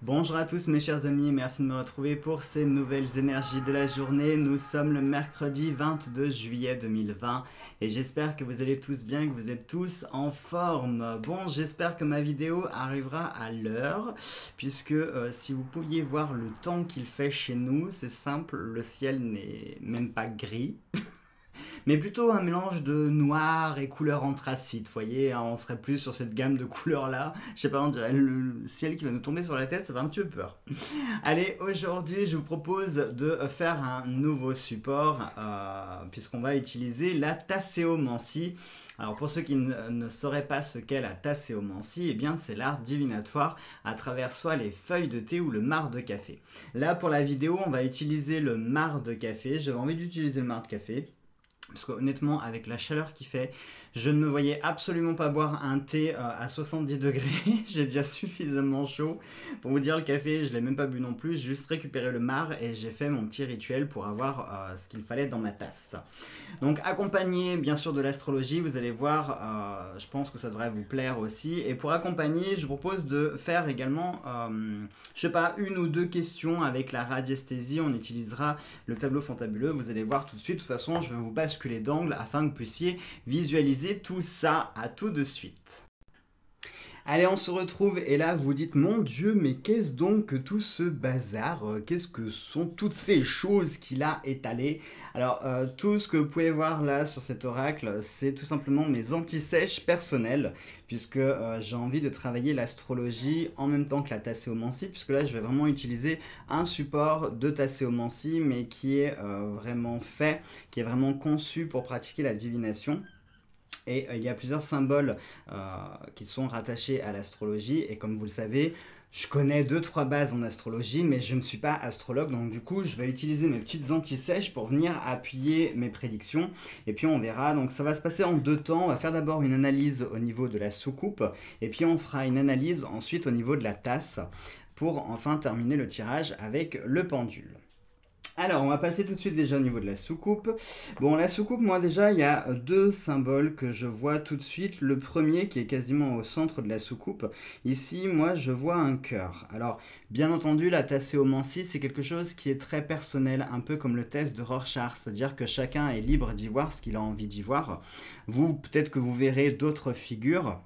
Bonjour à tous mes chers amis, merci de me retrouver pour ces nouvelles énergies de la journée. Nous sommes le mercredi 22 juillet 2020 et j'espère que vous allez tous bien, que vous êtes tous en forme. Bon, j'espère que ma vidéo arrivera à l'heure puisque si vous pouviez voir le temps qu'il fait chez nous, c'est simple, le ciel n'est même pas gris. Mais plutôt un mélange de noir et couleur anthracite, vous voyez, hein, on serait plus sur cette gamme de couleurs là, je sais pas, on dirait le ciel qui va nous tomber sur la tête, ça fait un petit peu peur. Allez, aujourd'hui je vous propose de faire un nouveau support, puisqu'on va utiliser la tasséomancie. Alors pour ceux qui ne sauraient pas ce qu'est la tasséomancie, eh bien c'est l'art divinatoire à travers soit les feuilles de thé ou le marc de café. Là pour la vidéo on va utiliser le marc de café, j'avais envie d'utiliser le marc de café. Parce que honnêtement, avec la chaleur qu'il fait, je ne me voyais absolument pas boire un thé à 70 degrés. J'ai déjà suffisamment chaud. Pour vous dire, le café, je ne l'ai même pas bu non plus. J'ai juste récupéré le marc et j'ai fait mon petit rituel pour avoir ce qu'il fallait dans ma tasse. Donc accompagné bien sûr de l'astrologie, vous allez voir, je pense que ça devrait vous plaire aussi. Et pour accompagner, je vous propose de faire également, je sais pas, une ou deux questions avec la radiesthésie. On utilisera le tableau fantabuleux. Vous allez voir tout de suite. De toute façon, je vais vous basculer d'angle afin que vous puissiez visualiser tout ça. À tout de suite. Allez, on se retrouve et là vous dites mon Dieu, mais qu'est-ce donc que tout ce bazar? Qu'est-ce que sont toutes ces choses qu'il a étalées? Alors tout ce que vous pouvez voir là sur cet oracle, c'est tout simplement mes anti-sèches personnelles, puisque j'ai envie de travailler l'astrologie en même temps que la tasséomancie, puisque là je vais vraiment utiliser un support de tasséomancie, mais qui est vraiment fait, qui est vraiment conçu pour pratiquer la divination. Et il y a plusieurs symboles qui sont rattachés à l'astrologie. Et comme vous le savez, je connais 2-3 bases en astrologie, mais je ne suis pas astrologue. Donc du coup, je vais utiliser mes petites anti-sèches pour venir appuyer mes prédictions. Et puis on verra. Donc ça va se passer en deux temps. On va faire d'abord une analyse au niveau de la soucoupe. Et puis on fera une analyse ensuite au niveau de la tasse. Pour enfin terminer le tirage avec le pendule. Alors, on va passer tout de suite déjà au niveau de la soucoupe. Bon, la soucoupe, moi déjà, il y a deux symboles que je vois tout de suite. Le premier qui est quasiment au centre de la soucoupe. Ici, moi, je vois un cœur. Alors, bien entendu, la tasséomancie, c'est quelque chose qui est très personnel, un peu comme le test de Rorschach. C'est-à-dire que chacun est libre d'y voir ce qu'il a envie d'y voir. Vous, peut-être que vous verrez d'autres figures.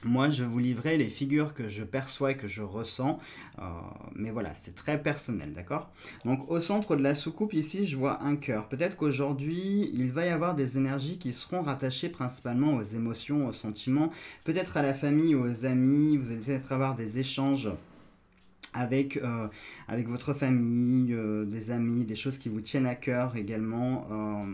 Moi, je vais vous livrer les figures que je perçois et que je ressens, mais voilà, c'est très personnel, d'accord? Donc, au centre de la soucoupe, ici, je vois un cœur. Peut-être qu'aujourd'hui, il va y avoir des énergies qui seront rattachées principalement aux émotions, aux sentiments, peut-être à la famille ou aux amis. Vous allez peut-être avoir des échanges avec votre famille, des amis, des choses qui vous tiennent à cœur également.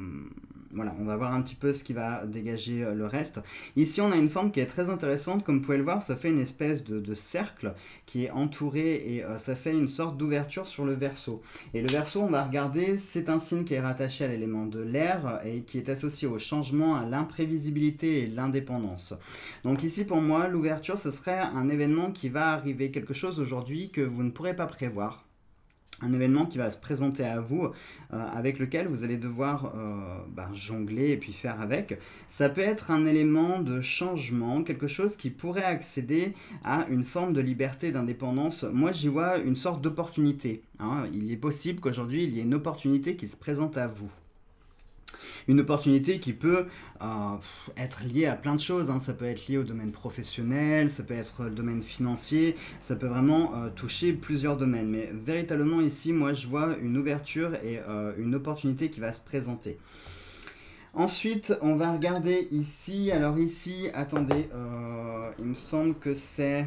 Voilà, on va voir un petit peu ce qui va dégager le reste. Ici, on a une forme qui est très intéressante. Comme vous pouvez le voir, ça fait une espèce de cercle qui est entouré et ça fait une sorte d'ouverture sur le Verseau. Et le Verseau, on va regarder, c'est un signe qui est rattaché à l'élément de l'air et qui est associé au changement, à l'imprévisibilité et l'indépendance. Donc ici, pour moi, l'ouverture, ce serait un événement qui va arriver, quelque chose aujourd'hui que vous ne pourrez pas prévoir. Un événement qui va se présenter à vous, avec lequel vous allez devoir jongler et puis faire avec. Ça peut être un élément de changement, quelque chose qui pourrait accéder à une forme de liberté, d'indépendance. Moi, j'y vois une sorte d'opportunité. Hein. Il est possible qu'aujourd'hui, il y ait une opportunité qui se présente à vous. Une opportunité qui peut être liée à plein de choses. Hein. Ça peut être lié au domaine professionnel, ça peut être le domaine financier, ça peut vraiment toucher plusieurs domaines. Mais véritablement ici, moi je vois une ouverture et une opportunité qui va se présenter. Ensuite, on va regarder ici. Alors ici, attendez, il me semble que c'est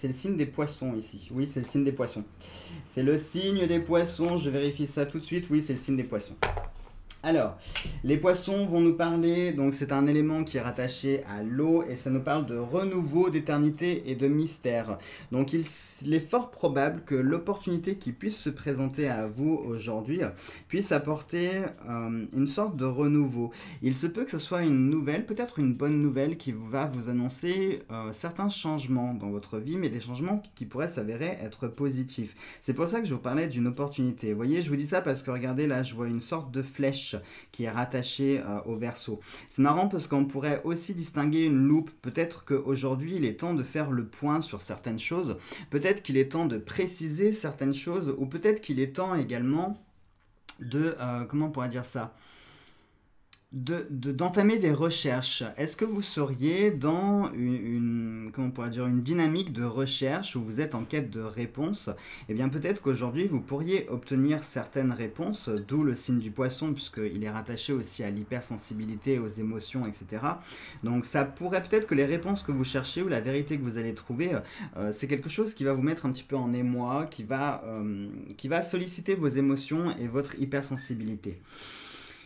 le signe des poissons ici. Oui, c'est le signe des poissons. C'est le signe des poissons. Je vérifie ça tout de suite. Oui, c'est le signe des poissons. Alors, les poissons vont nous parler, donc c'est un élément qui est rattaché à l'eau et ça nous parle de renouveau, d'éternité et de mystère. Donc il est fort probable que l'opportunité qui puisse se présenter à vous aujourd'hui puisse apporter une sorte de renouveau. Il se peut que ce soit une nouvelle, peut-être une bonne nouvelle qui va vous annoncer certains changements dans votre vie, mais des changements qui pourraient s'avérer être positifs. C'est pour ça que je vous parlais d'une opportunité. Vous voyez, je vous dis ça parce que regardez là, je vois une sorte de flèche recherche qui est rattaché au Verseau. C'est marrant parce qu'on pourrait aussi distinguer une loupe. Peut-être qu'aujourd'hui, il est temps de faire le point sur certaines choses. Peut-être qu'il est temps de préciser certaines choses. Ou peut-être qu'il est temps également de... comment on pourrait dire ça ? D'entamer des recherches. Est-ce que vous seriez dans comment on pourrait dire, une dynamique de recherche où vous êtes en quête de réponses? Eh bien peut-être qu'aujourd'hui vous pourriez obtenir certaines réponses, d'où le signe du poisson puisqu'il est rattaché aussi à l'hypersensibilité, aux émotions, etc. Donc ça pourrait peut-être que les réponses que vous cherchez ou la vérité que vous allez trouver, c'est quelque chose qui va vous mettre un petit peu en émoi, qui va solliciter vos émotions et votre hypersensibilité.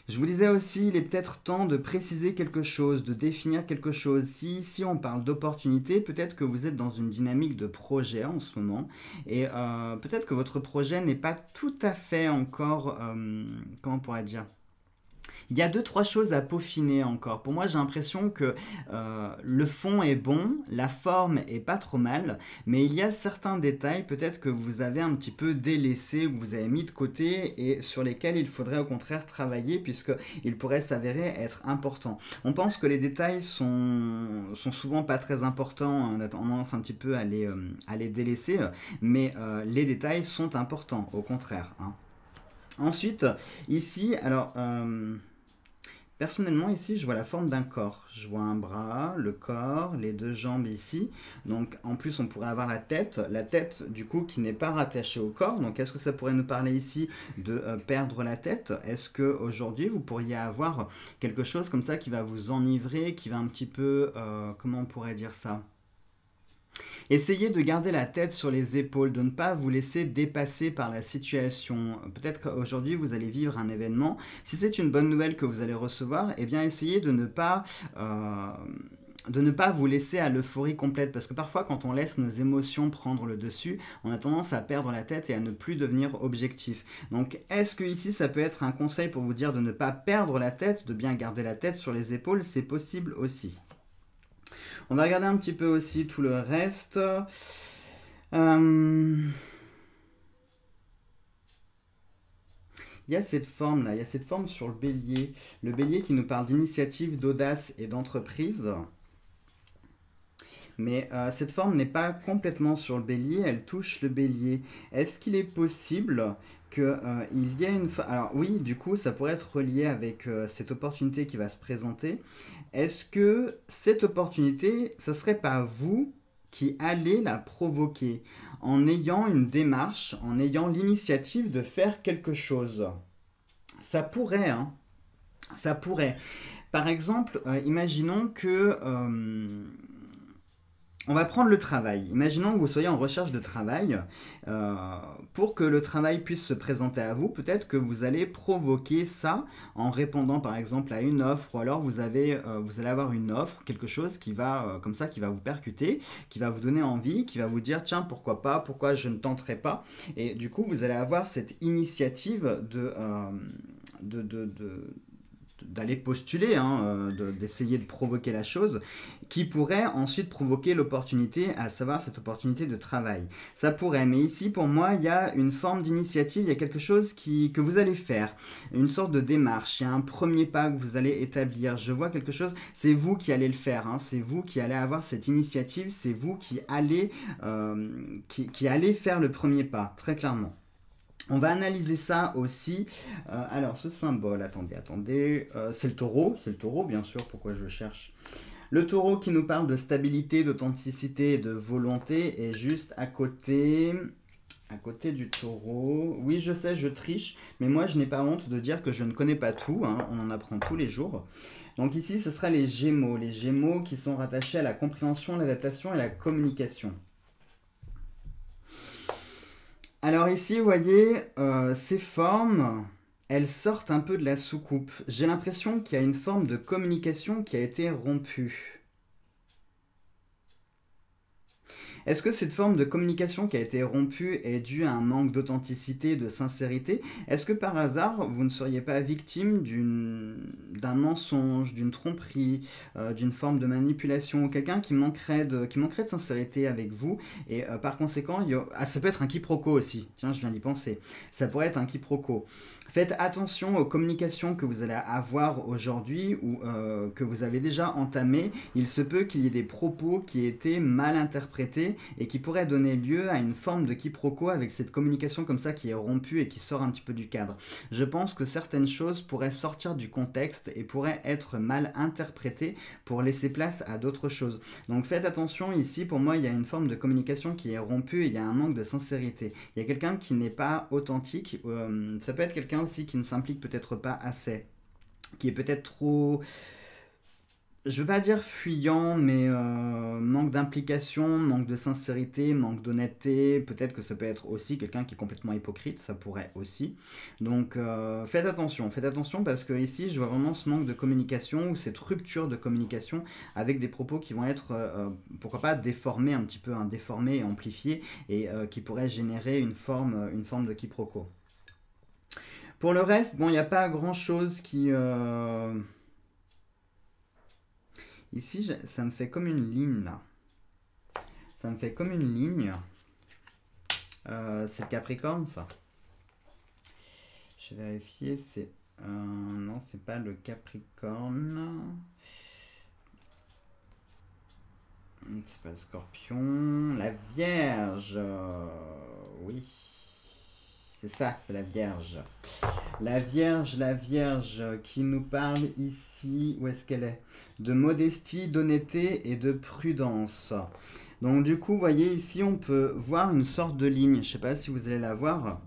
Je vous disais aussi, il est peut-être temps de préciser quelque chose, de définir quelque chose. Si on parle d'opportunité, peut-être que vous êtes dans une dynamique de projet en ce moment. Et peut-être que votre projet n'est pas tout à fait encore, comment on pourrait dire ? Il y a 2-3 choses à peaufiner encore. Pour moi, j'ai l'impression que le fond est bon, la forme est pas trop mal, mais il y a certains détails peut-être que vous avez un petit peu délaissés, que vous avez mis de côté et sur lesquels il faudrait au contraire travailler puisqu'ils pourraient s'avérer être importants. On pense que les détails sont souvent pas très importants, on a tendance un petit peu à les délaisser, mais les détails sont importants, au contraire, hein. Ensuite, ici, alors, personnellement, ici, je vois la forme d'un corps. Je vois un bras, le corps, les 2 jambes ici. Donc, en plus, on pourrait avoir la tête, du coup, qui n'est pas rattachée au corps. Donc, est-ce que ça pourrait nous parler ici de perdre la tête? Est-ce qu'aujourd'hui, vous pourriez avoir quelque chose comme ça qui va vous enivrer, qui va un petit peu, comment on pourrait dire ça? Essayez de garder la tête sur les épaules, de ne pas vous laisser dépasser par la situation. Peut-être qu'aujourd'hui, vous allez vivre un événement. Si c'est une bonne nouvelle que vous allez recevoir, eh bien, essayez de ne pas vous laisser à l'euphorie complète. Parce que parfois, quand on laisse nos émotions prendre le dessus, on a tendance à perdre la tête et à ne plus devenir objectif. Donc, est-ce que ici, ça peut être un conseil pour vous dire de ne pas perdre la tête, de bien garder la tête sur les épaules? C'est possible aussi. On va regarder un petit peu aussi tout le reste. Il y a cette forme-là, il y a cette forme sur le bélier. Le bélier qui nous parle d'initiative, d'audace et d'entreprise. Mais cette forme n'est pas complètement sur le bélier, elle touche le bélier. Est-ce qu'il est possible qu'il y ait une... Alors oui, du coup, ça pourrait être relié avec cette opportunité qui va se présenter. Est-ce que cette opportunité, ce ne serait pas vous qui allez la provoquer en ayant une démarche, en ayant l'initiative de faire quelque chose? Ça pourrait, hein. Ça pourrait. Par exemple, imaginons que... on va prendre le travail. Imaginons que vous soyez en recherche de travail. Pour que le travail puisse se présenter à vous, peut-être que vous allez provoquer ça en répondant par exemple à une offre, ou alors vous allez avoir une offre, quelque chose qui va comme ça, qui va vous percuter, qui va vous donner envie, qui va vous dire tiens, pourquoi pas, pourquoi je ne tenterai pas. Et du coup, vous allez avoir cette initiative d'aller postuler, hein, d'essayer de provoquer la chose, qui pourrait ensuite provoquer l'opportunité, à savoir cette opportunité de travail. Ça pourrait, mais ici pour moi il y a une forme d'initiative, il y a quelque chose que vous allez faire, une sorte de démarche, il y a un premier pas que vous allez établir, je vois quelque chose, c'est vous qui allez le faire, hein, c'est vous qui allez avoir cette initiative, c'est vous qui allez faire le premier pas, très clairement. On va analyser ça aussi. Alors, ce symbole, attendez. C'est le taureau, bien sûr, pourquoi je cherche. Le taureau qui nous parle de stabilité, d'authenticité et de volonté est juste à côté du taureau. Oui, je sais, je triche, mais moi, je n'ai pas honte de dire que je ne connais pas tout, hein, on en apprend tous les jours. Donc ici, ce sera les Gémeaux qui sont rattachés à la compréhension, l'adaptation et la communication. Alors ici, vous voyez, ces formes, elles sortent un peu de la soucoupe. J'ai l'impression qu'il y a une forme de communication qui a été rompue. Est-ce que cette forme de communication qui a été rompue est due à un manque d'authenticité, de sincérité? Est-ce que par hasard, vous ne seriez pas victime d'un mensonge, d'une tromperie, d'une forme de manipulation, ou quelqu'un qui manquerait de sincérité avec vous, et par conséquent, ça peut être un quiproquo aussi. Tiens, je viens d'y penser. Ça pourrait être un quiproquo. Faites attention aux communications que vous allez avoir aujourd'hui ou que vous avez déjà entamées. Il se peut qu'il y ait des propos qui aient été mal interprétés et qui pourraient donner lieu à une forme de quiproquo avec cette communication comme ça qui est rompue et qui sort un petit peu du cadre. Je pense que certaines choses pourraient sortir du contexte et pourraient être mal interprétées pour laisser place à d'autres choses. Donc faites attention ici, pour moi il y a une forme de communication qui est rompue et il y a un manque de sincérité. Il y a quelqu'un qui n'est pas authentique, ça peut être quelqu'un aussi qui ne s'implique peut-être pas assez, qui est peut-être trop, je veux pas dire fuyant, mais manque d'implication, manque de sincérité, manque d'honnêteté. Peut-être que ça peut être aussi quelqu'un qui est complètement hypocrite, ça pourrait aussi. Donc faites attention parce que ici je vois vraiment ce manque de communication ou cette rupture de communication avec des propos qui vont être, pourquoi pas, déformés un petit peu, hein, déformés et amplifiés et qui pourraient générer une forme de quiproquo. Pour le reste, bon, il n'y a pas grand-chose qui... Ici, ça me fait comme une ligne, là. Ça me fait comme une ligne. C'est le Capricorne, ça. Je vais vérifier, c'est... non, c'est pas le Capricorne. C'est pas le Scorpion. La Vierge. Oui. C'est ça, c'est la Vierge. La Vierge qui nous parle ici, où est-ce qu'elle est? De modestie, d'honnêteté et de prudence. Donc du coup, vous voyez ici, on peut voir une sorte de ligne. Je ne sais pas si vous allez la voir.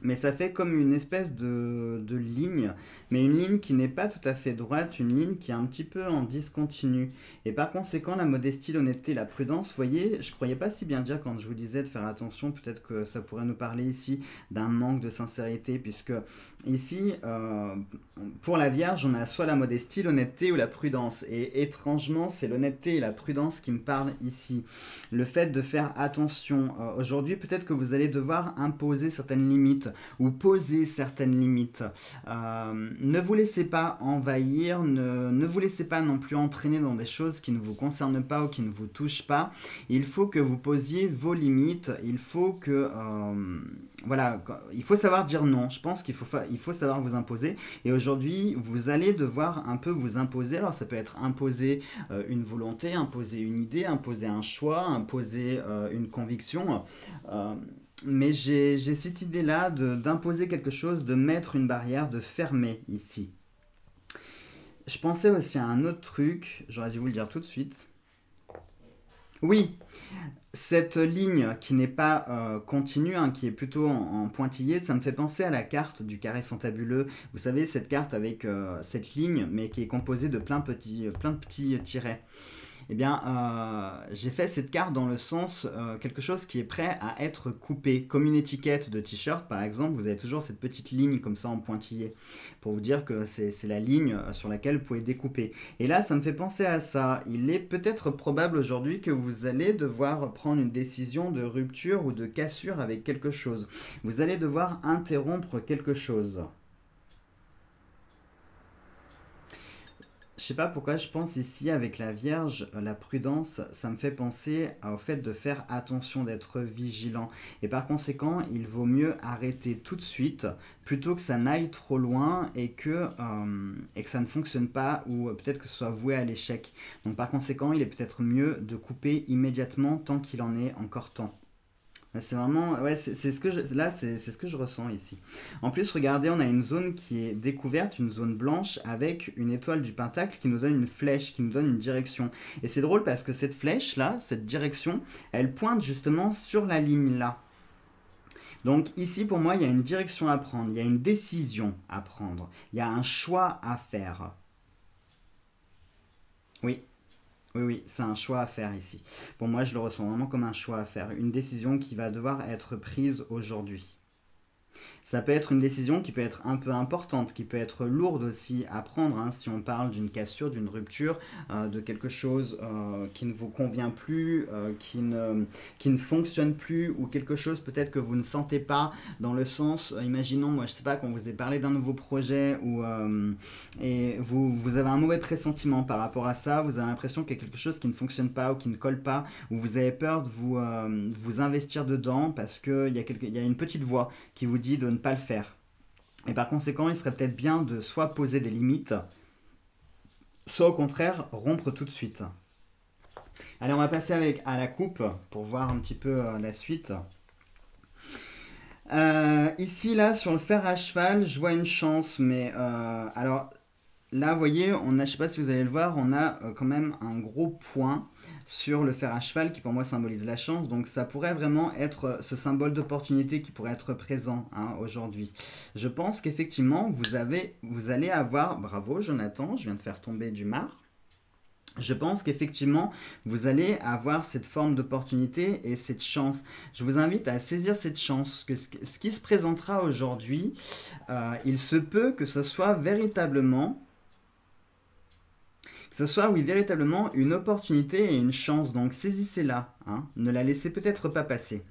Mais ça fait comme une espèce de ligne, mais une ligne qui n'est pas tout à fait droite, une ligne qui est un petit peu en discontinu. Et par conséquent, la modestie, l'honnêteté, la prudence, vous voyez, je ne croyais pas si bien dire quand je vous disais de faire attention, peut-être que ça pourrait nous parler ici d'un manque de sincérité, puisque ici, pour la Vierge, on a soit la modestie, l'honnêteté ou la prudence. Et étrangement, c'est l'honnêteté et la prudence qui me parlent ici. Le fait de faire attention. Aujourd'hui, peut-être que vous allez devoir imposer certaines limites ou poser certaines limites. Ne vous laissez pas envahir, ne vous laissez pas non plus entraîner dans des choses qui ne vous concernent pas ou qui ne vous touchent pas. Il faut que vous posiez vos limites, il faut que... voilà, il faut savoir dire non. Je pense qu'il faut savoir vous imposer. Et aujourd'hui, vous allez devoir un peu vous imposer. Alors ça peut être imposer une volonté, imposer une idée, imposer un choix, imposer une conviction. Mais j'ai cette idée-là d'imposer quelque chose, de mettre une barrière, de fermer ici. Je pensais aussi à un autre truc, j'aurais dû vous le dire tout de suite. Oui, cette ligne qui n'est pas continue, hein, qui est plutôt en pointillé, ça me fait penser à la carte du carré fantabuleux. Vous savez, cette carte avec cette ligne, mais qui est composée de plein de petits tirets. Eh bien, j'ai fait cette carte dans le sens quelque chose qui est prêt à être coupé, comme une étiquette de t-shirt par exemple. Vous avez toujours cette petite ligne comme ça en pointillé pour vous dire que c'est la ligne sur laquelle vous pouvez découper. Et là, ça me fait penser à ça. Il est peut-être probable aujourd'hui que vous allez devoir prendre une décision de rupture ou de cassure avec quelque chose. Vous allez devoir interrompre quelque chose. Je sais pas pourquoi je pense ici avec la Vierge, la prudence, ça me fait penser au fait de faire attention, d'être vigilant. Et par conséquent, il vaut mieux arrêter tout de suite plutôt que ça n'aille trop loin et que ça ne fonctionne pas ou peut-être que ce soit voué à l'échec. Donc par conséquent, il est peut-être mieux de couper immédiatement tant qu'il en est encore temps. C'est vraiment, ouais, c'est ce que c'est ce que je ressens ici. En plus, regardez, on a une zone qui est découverte, une zone blanche avec une étoile du pentacle qui nous donne une flèche, qui nous donne une direction. Et c'est drôle parce que cette flèche là, cette direction, elle pointe justement sur la ligne là. Donc ici, pour moi, il y a une direction à prendre, il y a une décision à prendre, il y a un choix à faire. Oui. Oui, c'est un choix à faire ici. Pour moi, je le ressens vraiment comme un choix à faire, une décision qui va devoir être prise aujourd'hui. Ça peut être une décision qui peut être un peu importante, qui peut être lourde aussi à prendre, hein, si on parle d'une cassure, d'une rupture, de quelque chose qui ne vous convient plus, qui ne fonctionne plus, ou quelque chose peut-être que vous ne sentez pas, dans le sens, imaginons, moi je sais pas, qu'on vous ait parlé d'un nouveau projet, et vous avez un mauvais pressentiment par rapport à ça, vous avez l'impression qu'il y a quelque chose qui ne fonctionne pas, ou qui ne colle pas, ou vous avez peur de vous investir dedans, parce qu'il y a une petite voix qui vous dit de ne pas le faire. Et par conséquent, il serait peut-être bien de soit poser des limites, soit au contraire rompre tout de suite. Allez, on va passer à la coupe pour voir un petit peu la suite. Ici, là, sur le fer à cheval, je vois une chance, mais alors là, vous voyez, je ne sais pas si vous allez le voir, on a quand même un gros point sur le fer à cheval qui pour moi symbolise la chance. Donc ça pourrait vraiment être ce symbole d'opportunité qui pourrait être présent, hein, aujourd'hui. Je pense qu'effectivement, vous allez avoir, bravo Jonathan, je viens de faire tomber du marc. Je pense qu'effectivement, vous allez avoir cette forme d'opportunité et cette chance. Je vous invite à saisir cette chance. Ce qui se présentera aujourd'hui, il se peut que ce soit véritablement oui, véritablement une opportunité et une chance. Donc saisissez-la, hein. Ne la laissez peut-être pas passer.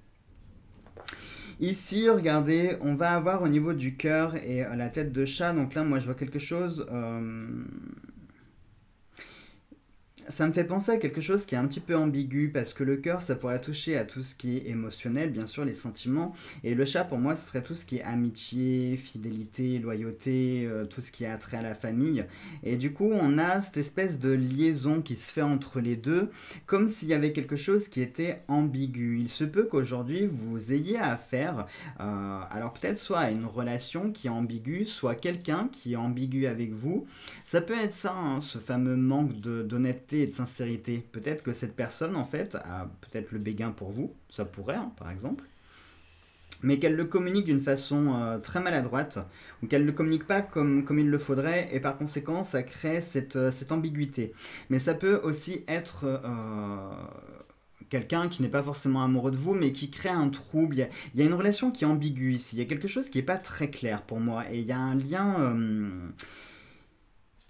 Ici, regardez, on va avoir au niveau du cœur et la tête de chat. Donc là, moi, je vois quelque chose... Ça me fait penser à quelque chose qui est un petit peu ambigu, parce que le cœur, ça pourrait toucher à tout ce qui est émotionnel, bien sûr, les sentiments. Et le chat, pour moi, ce serait tout ce qui est amitié, fidélité, loyauté, tout ce qui a trait à la famille. Et du coup, on a cette espèce de liaison qui se fait entre les deux, comme s'il y avait quelque chose qui était ambigu. Il se peut qu'aujourd'hui, vous ayez affaire, alors peut-être soit à une relation qui est ambiguë, soit quelqu'un qui est ambigu avec vous. Ça peut être ça, hein, ce fameux manque d'honnêteté et de sincérité. Peut-être que cette personne, en fait, a peut-être le béguin pour vous, ça pourrait, hein, par exemple, mais qu'elle le communique d'une façon très maladroite, ou qu'elle ne le communique pas comme il le faudrait, et par conséquent, ça crée cette ambiguïté. Mais ça peut aussi être... quelqu'un qui n'est pas forcément amoureux de vous, mais qui crée un trouble. Il y a une relation qui est ambiguë ici. Il y a quelque chose qui n'est pas très clair pour moi. Et il y a un lien...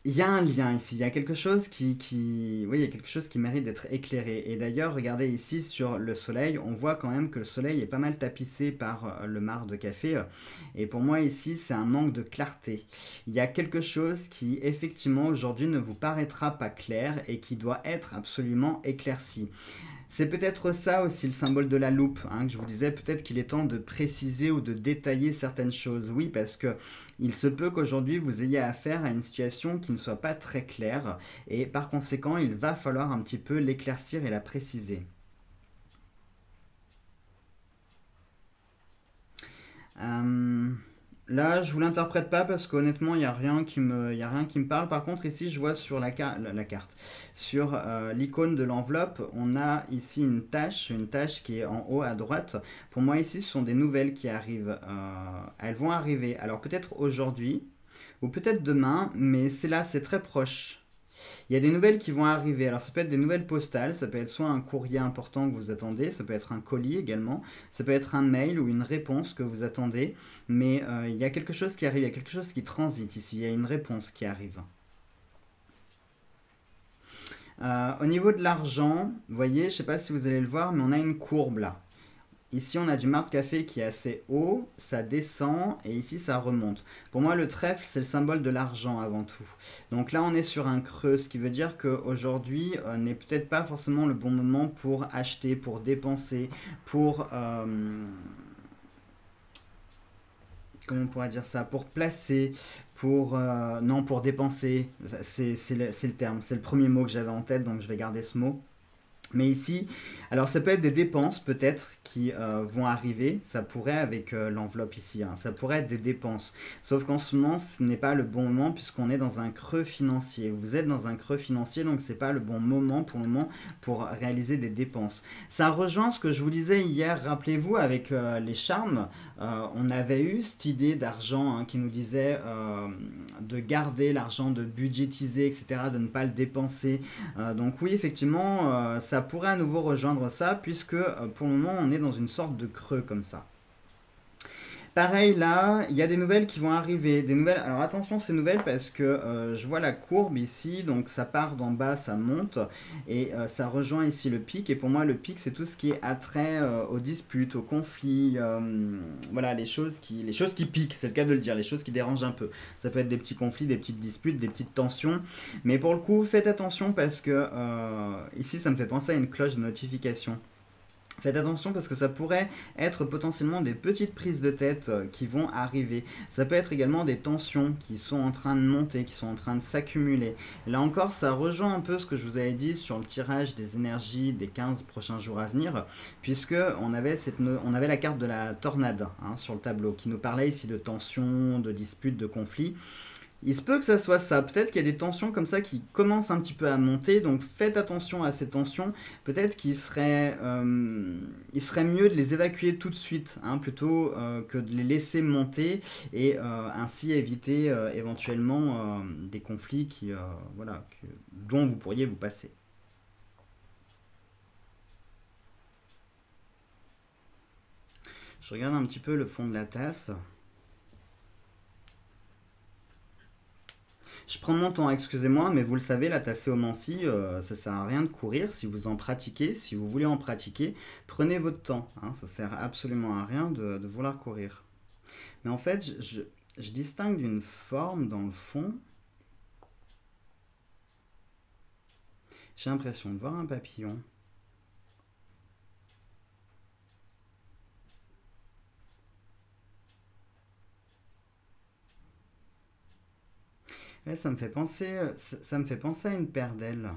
il y a un lien ici, il y a quelque chose oui, il y a quelque chose qui mérite d'être éclairé. Et d'ailleurs, regardez ici sur le soleil, on voit quand même que le soleil est pas mal tapissé par le marc de café. Et pour moi ici, c'est un manque de clarté. Il y a quelque chose qui effectivement aujourd'hui ne vous paraîtra pas clair et qui doit être absolument éclairci. C'est peut-être ça aussi le symbole de la loupe, hein, que je vous disais, peut-être qu'il est temps de préciser ou de détailler certaines choses. Oui, parce que il se peut qu'aujourd'hui vous ayez affaire à une situation qui ne soit pas très claire, et par conséquent il va falloir un petit peu l'éclaircir et la préciser. Là, je vous l'interprète pas parce qu'honnêtement, il n'y a rien qui me parle. Par contre, ici, je vois sur la carte, sur l'icône de l'enveloppe, on a ici une tâche qui est en haut à droite. Pour moi, ici, ce sont des nouvelles qui arrivent. Elles vont arriver. Alors, peut-être aujourd'hui, ou peut-être demain, mais c'est là, c'est très proche. Il y a des nouvelles qui vont arriver. Alors ça peut être des nouvelles postales, ça peut être soit un courrier important que vous attendez, ça peut être un colis également, ça peut être un mail ou une réponse que vous attendez, mais il y a quelque chose qui arrive, il y a quelque chose qui transite ici, il y a une réponse qui arrive. Au niveau de l'argent, vous voyez, je ne sais pas si vous allez le voir, mais on a une courbe là. Ici, on a du marc café qui est assez haut, ça descend et ici, ça remonte. Pour moi, le trèfle, c'est le symbole de l'argent avant tout. Donc là, on est sur un creux, ce qui veut dire qu'aujourd'hui n'est peut-être pas forcément le bon moment pour acheter, pour dépenser, pour... comment on pourrait dire ça? Pour placer, non, pour dépenser. C'est le terme, c'est le premier mot que j'avais en tête, donc je vais garder ce mot. Mais ici, alors ça peut être des dépenses peut-être qui vont arriver, ça pourrait avec l'enveloppe ici, hein, ça pourrait être des dépenses. Sauf qu'en ce moment, ce n'est pas le bon moment puisqu'on est dans un creux financier. Vous êtes dans un creux financier, donc ce n'est pas le bon moment pour le moment pour réaliser des dépenses. Ça rejoint ce que je vous disais hier, rappelez-vous, avec les charmes, on avait eu cette idée d'argent, hein, qui nous disait de garder l'argent, de budgétiser, etc., de ne pas le dépenser. Donc oui, effectivement, ça pourrait à nouveau rejoindre ça, puisque pour le moment, on est dans une sorte de creux comme ça. Pareil là, il y a des nouvelles qui vont arriver. Des nouvelles. Alors attention ces nouvelles parce que je vois la courbe ici, donc ça part d'en bas, ça monte et ça rejoint ici le pic. Et pour moi, le pic c'est tout ce qui est attrait aux disputes, aux conflits, voilà les choses qui piquent. C'est le cas de le dire, les choses qui dérangent un peu. Ça peut être des petits conflits, des petites disputes, des petites tensions. Mais pour le coup, faites attention parce que ici ça me fait penser à une cloche de notification. Faites attention parce que ça pourrait être potentiellement des petites prises de tête qui vont arriver. Ça peut être également des tensions qui sont en train de monter, qui sont en train de s'accumuler. Là encore, ça rejoint un peu ce que je vous avais dit sur le tirage des énergies des 15 prochains jours à venir, puisque on avait la carte de la tornade sur le tableau, qui nous parlait ici de tensions, de disputes, de conflits. Il se peut que ça soit ça. Peut-être qu'il y a des tensions comme ça qui commencent un petit peu à monter. Donc faites attention à ces tensions. Peut-être il serait mieux de les évacuer tout de suite, plutôt que de les laisser monter et ainsi éviter éventuellement des conflits dont vous pourriez vous passer. Je regarde un petit peu le fond de la tasse. Je prends mon temps, excusez-moi, mais vous le savez, la tasséomancie, ça sert à rien de courir. Si vous en pratiquez, si vous voulez en pratiquer, prenez votre temps. Ça sert absolument à rien de vouloir courir. Mais en fait, je distingue d'une forme dans le fond. J'ai l'impression de voir un papillon. Là, ça me fait penser à une paire d'ailes.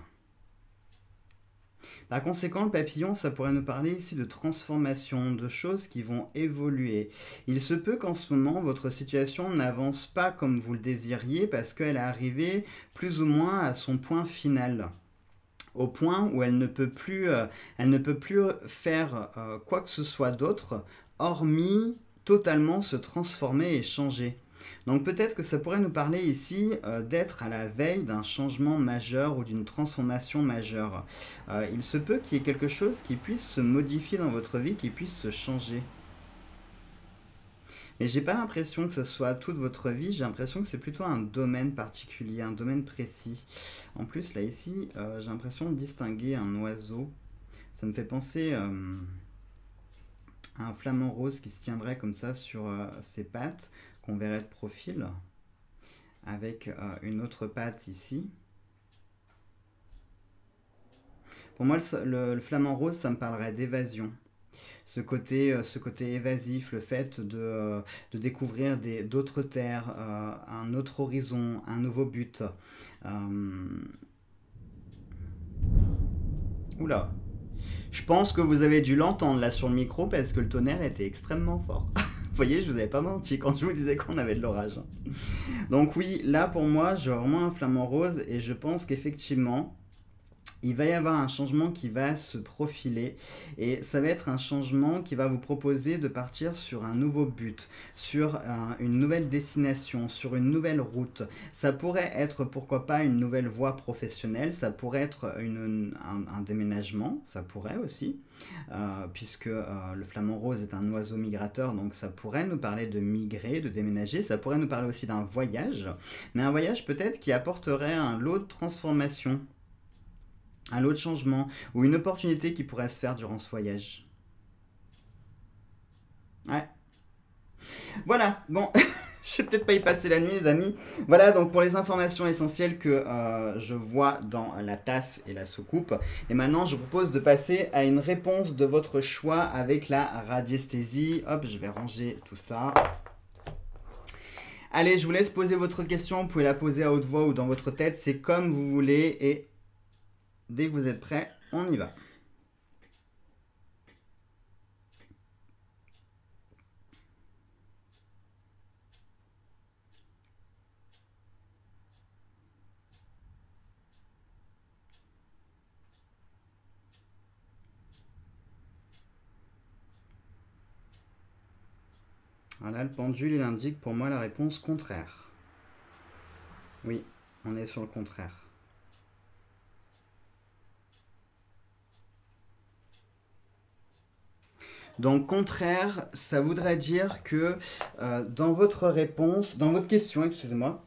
Par conséquent, le papillon, ça pourrait nous parler ici de transformation, de choses qui vont évoluer. Il se peut qu'en ce moment, votre situation n'avance pas comme vous le désiriez parce qu'elle est arrivée plus ou moins à son point final. Au point où elle ne peut plus faire quoi que ce soit d'autre, hormis totalement se transformer et changer. Donc peut-être que ça pourrait nous parler ici d'être à la veille d'un changement majeur ou d'une transformation majeure. Il se peut qu'il y ait quelque chose qui puisse se modifier dans votre vie, qui puisse se changer. Mais j'ai pas l'impression que ce soit toute votre vie, j'ai l'impression que c'est plutôt un domaine particulier, un domaine précis. En plus, là ici, j'ai l'impression de distinguer un oiseau. Ça me fait penser à un flamant rose qui se tiendrait comme ça sur ses pattes, qu'on verrait de profil, avec une autre patte ici. Pour moi, le flamant rose, ça me parlerait d'évasion. Ce côté évasif, le fait de découvrir d'autres terres, un autre horizon, un nouveau but. Oula, je pense que vous avez dû l'entendre là sur le micro parce que le tonnerre était extrêmement fort. Vous voyez, je vous avais pas menti quand je vous disais qu'on avait de l'orage. Donc oui, là pour moi, j'ai vraiment un flamant rose et je pense qu'effectivement, il va y avoir un changement qui va se profiler et ça va être un changement qui va vous proposer de partir sur un nouveau but, sur une nouvelle destination, sur une nouvelle route. Ça pourrait être pourquoi pas une nouvelle voie professionnelle, ça pourrait être un déménagement, ça pourrait aussi, puisque le flamant rose est un oiseau migrateur, donc ça pourrait nous parler de migrer, de déménager, ça pourrait nous parler aussi d'un voyage, mais un voyage peut-être qui apporterait un lot de transformation, un lot de changement ou une opportunité qui pourrait se faire durant ce voyage. Ouais. Voilà, bon, je vais peut-être pas y passer la nuit les amis. Voilà donc pour les informations essentielles que je vois dans la tasse et la soucoupe. Et maintenant je vous propose de passer à une réponse de votre choix avec la radiesthésie. Hop, je vais ranger tout ça. Allez, je vous laisse poser votre question, vous pouvez la poser à haute voix ou dans votre tête, c'est comme vous voulez et dès que vous êtes prêts, on y va. Voilà, le pendule, il indique pour moi la réponse contraire. Oui, on est sur le contraire. Donc contraire, ça voudrait dire que dans votre réponse, dans votre question, excusez-moi,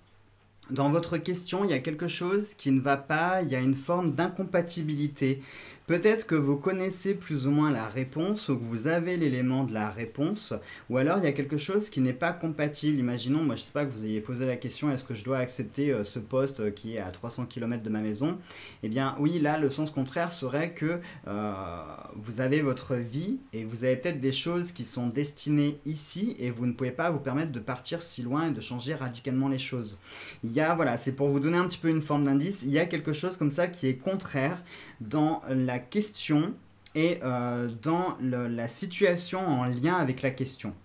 dans votre question, il y a quelque chose qui ne va pas, il y a une forme d'incompatibilité. Peut-être que vous connaissez plus ou moins la réponse ou que vous avez l'élément de la réponse, ou alors il y a quelque chose qui n'est pas compatible. Imaginons, moi je ne sais pas, que vous ayez posé la question, est-ce que je dois accepter ce poste qui est à 300 km de ma maison? Eh bien oui, là le sens contraire serait que vous avez votre vie et vous avez peut-être des choses qui sont destinées ici et vous ne pouvez pas vous permettre de partir si loin et de changer radicalement les choses. Il y a, voilà, c'est pour vous donner un petit peu une forme d'indice, il y a quelque chose comme ça qui est contraire dans la question et dans la situation en lien avec la question.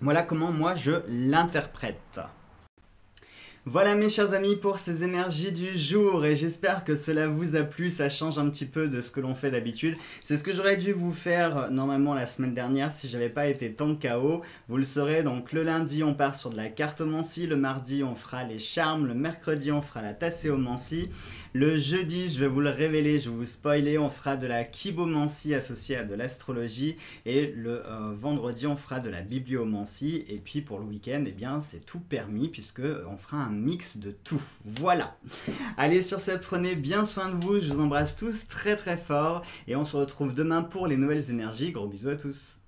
Voilà comment moi je l'interprète. Voilà mes chers amis pour ces énergies du jour et j'espère que cela vous a plu, ça change un petit peu de ce que l'on fait d'habitude. C'est ce que j'aurais dû vous faire normalement la semaine dernière si j'avais pas été tant KO. Vous le saurez, donc le lundi on part sur de la cartomancie, le mardi on fera les charmes, le mercredi on fera la tasséomancie, le jeudi je vais vous le révéler, je vais vous spoiler, on fera de la kibomancie associée à de l'astrologie et le vendredi on fera de la bibliomancie et puis pour le week-end eh bien c'est tout permis puisque on fera un mix de tout. Voilà. Allez, sur ce, prenez bien soin de vous. Je vous embrasse tous très très fort et on se retrouve demain pour les nouvelles énergies. Gros bisous à tous.